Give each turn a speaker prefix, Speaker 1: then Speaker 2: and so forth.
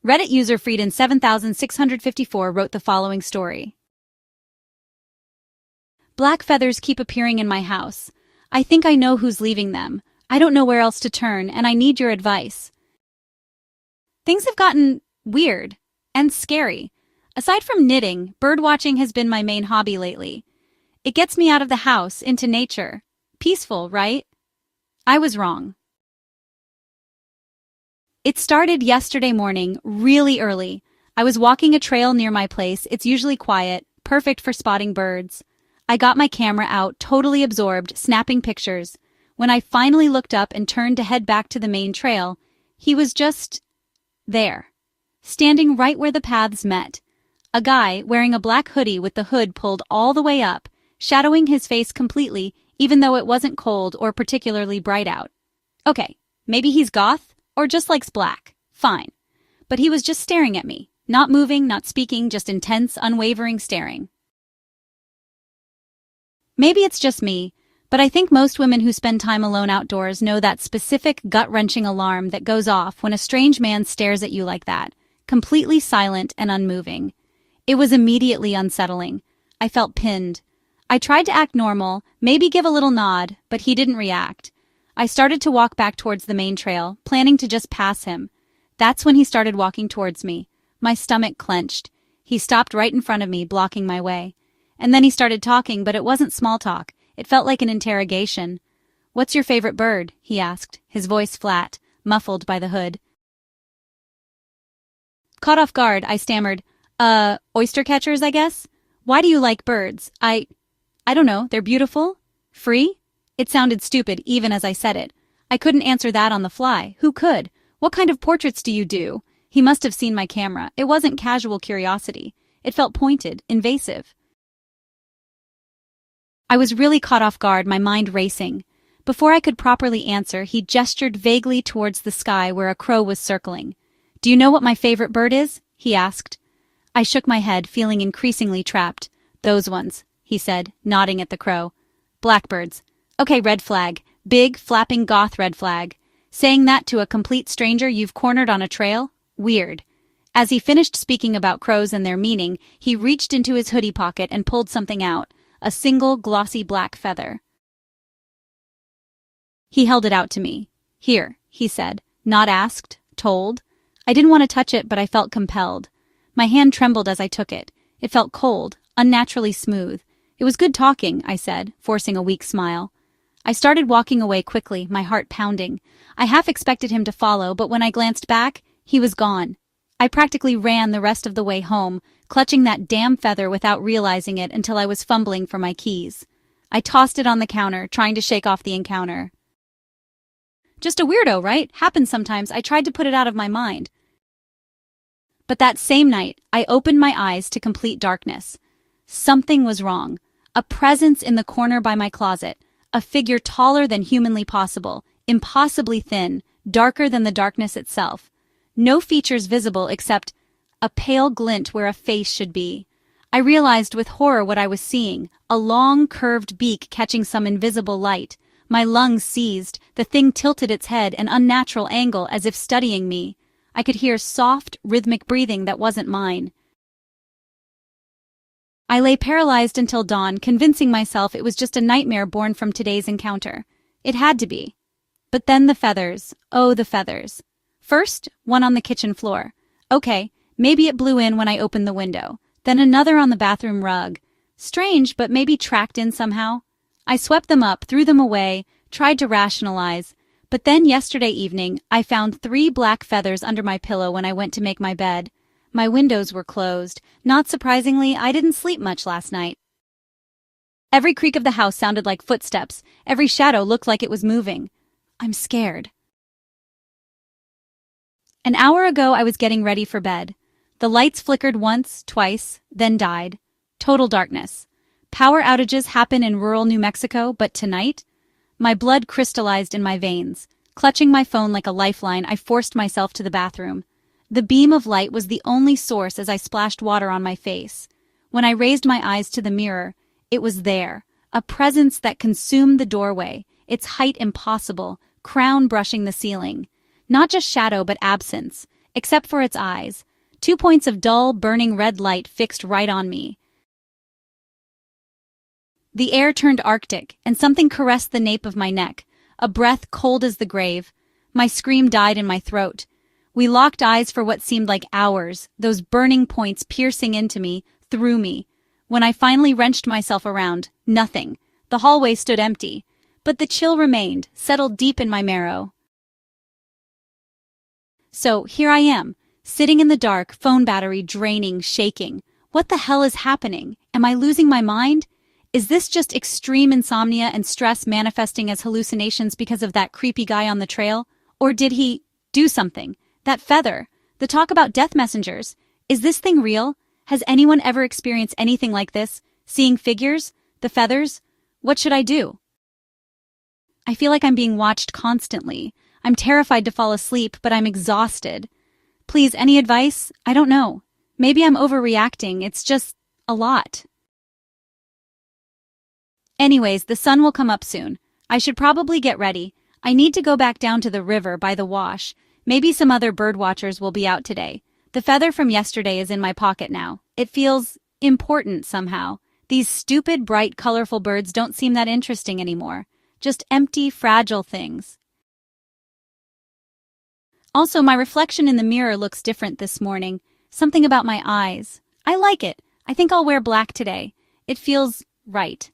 Speaker 1: Reddit user Frieden7654 wrote the following story. Black feathers keep appearing in my house. I think I know who's leaving them. I don't know where else to turn, and I need your advice. Things have gotten weird and scary. Aside from knitting, birdwatching has been my main hobby lately. It gets me out of the house, into nature. Peaceful, right? I was wrong. It started yesterday morning, really early. I was walking a trail near my place. It's usually quiet, perfect for spotting birds. I got my camera out, totally absorbed, snapping pictures. When I finally looked up and turned to head back to the main trail, he was just there, standing right where the paths met. A guy wearing a black hoodie with the hood pulled all the way up, shadowing his face completely, even though it wasn't cold or particularly bright out. Okay, maybe he's goth, or just likes black. Fine. But he was just staring at me. Not moving, not speaking, just intense, unwavering staring. Maybe it's just me, but I think most women who spend time alone outdoors know that specific gut-wrenching alarm that goes off when a strange man stares at you like that, completely silent and unmoving. It was immediately unsettling. I felt pinned. I tried to act normal, maybe give a little nod, but he didn't react. I started to walk back towards the main trail, planning to just pass him. That's when he started walking towards me. My stomach clenched. He stopped right in front of me, blocking my way. And then he started talking, but it wasn't small talk. It felt like an interrogation. "What's your favorite bird?" he asked, his voice flat, muffled by the hood. Caught off guard, I stammered, oyster catchers, I guess? Why do you like birds? I don't know, they're beautiful? Free? It sounded stupid even as I said it. I couldn't answer that on the fly. Who could? What kind of portraits do you do? He must have seen my camera. It wasn't casual curiosity. It felt pointed, invasive. I was really caught off guard, my mind racing. Before I could properly answer, he gestured vaguely towards the sky where a crow was circling. "Do you know what my favorite bird is?" he asked. I shook my head, feeling increasingly trapped. "Those ones," he said, nodding at the crow. "Blackbirds. Okay, red flag. Big, flapping goth red flag. Saying that to a complete stranger you've cornered on a trail? Weird." As he finished speaking about crows and their meaning, he reached into his hoodie pocket and pulled something out, a single glossy black feather. He held it out to me. "Here," he said, not asked, told. I didn't want to touch it, but I felt compelled. My hand trembled as I took it. It felt cold, unnaturally smooth. "It was good talking," I said, forcing a weak smile. I started walking away quickly, my heart pounding. I half expected him to follow, but when I glanced back, he was gone. I practically ran the rest of the way home, clutching that damn feather without realizing it until I was fumbling for my keys. I tossed it on the counter, trying to shake off the encounter. Just a weirdo, right? Happens sometimes. I tried to put it out of my mind. But that same night, I opened my eyes to complete darkness. Something was wrong. A presence in the corner by my closet. A figure taller than humanly possible, impossibly thin, darker than the darkness itself. No features visible except a pale glint where a face should be. I realized with horror what I was seeing, a long, curved beak catching some invisible light. My lungs seized, the thing tilted its head an unnatural angle as if studying me. I could hear soft, rhythmic breathing that wasn't mine. I lay paralyzed until dawn, convincing myself it was just a nightmare born from today's encounter. It had to be. But then the feathers. Oh, the feathers. First, one on the kitchen floor. Okay, maybe it blew in when I opened the window. Then another on the bathroom rug. Strange, but maybe tracked in somehow. I swept them up, threw them away, tried to rationalize. But then yesterday evening, I found 3 black feathers under my pillow when I went to make my bed. My windows were closed. Not surprisingly, I didn't sleep much last night. Every creak of the house sounded like footsteps. Every shadow looked like it was moving. I'm scared. An hour ago, I was getting ready for bed. The lights flickered once, twice, then died. Total darkness. Power outages happen in rural New Mexico, but tonight? My blood crystallized in my veins. Clutching my phone like a lifeline, I forced myself to the bathroom. The beam of light was the only source as I splashed water on my face. When I raised my eyes to the mirror, it was there, a presence that consumed the doorway, its height impossible, crown brushing the ceiling. Not just shadow, but absence. except for its eyes. 2 points of dull, burning red light fixed right on me. The air turned arctic, and something caressed the nape of my neck, a breath cold as the grave. My scream died in my throat. We locked eyes for what seemed like hours, those burning points piercing into me, through me. When I finally wrenched myself around, nothing. The hallway stood empty. But the chill remained, settled deep in my marrow. So, here I am, sitting in the dark, phone battery draining, shaking. What the hell is happening? Am I losing my mind? Is this just extreme insomnia and stress manifesting as hallucinations because of that creepy guy on the trail? Or did he do something? That feather? The talk about death messengers? Is this thing real? Has anyone ever experienced anything like this? Seeing figures? The feathers? What should I do? I feel like I'm being watched constantly. I'm terrified to fall asleep, but I'm exhausted. Please, any advice? I don't know. Maybe I'm overreacting. It's just a lot. Anyways, the sun will come up soon. I should probably get ready. I need to go back down to the river by the wash. Maybe some other bird watchers will be out today. The feather from yesterday is in my pocket now. It feels important somehow. These stupid, bright, colorful birds don't seem that interesting anymore. Just empty, fragile things. Also, my reflection in the mirror looks different this morning. Something about my eyes. I like it. I think I'll wear black today. It feels right.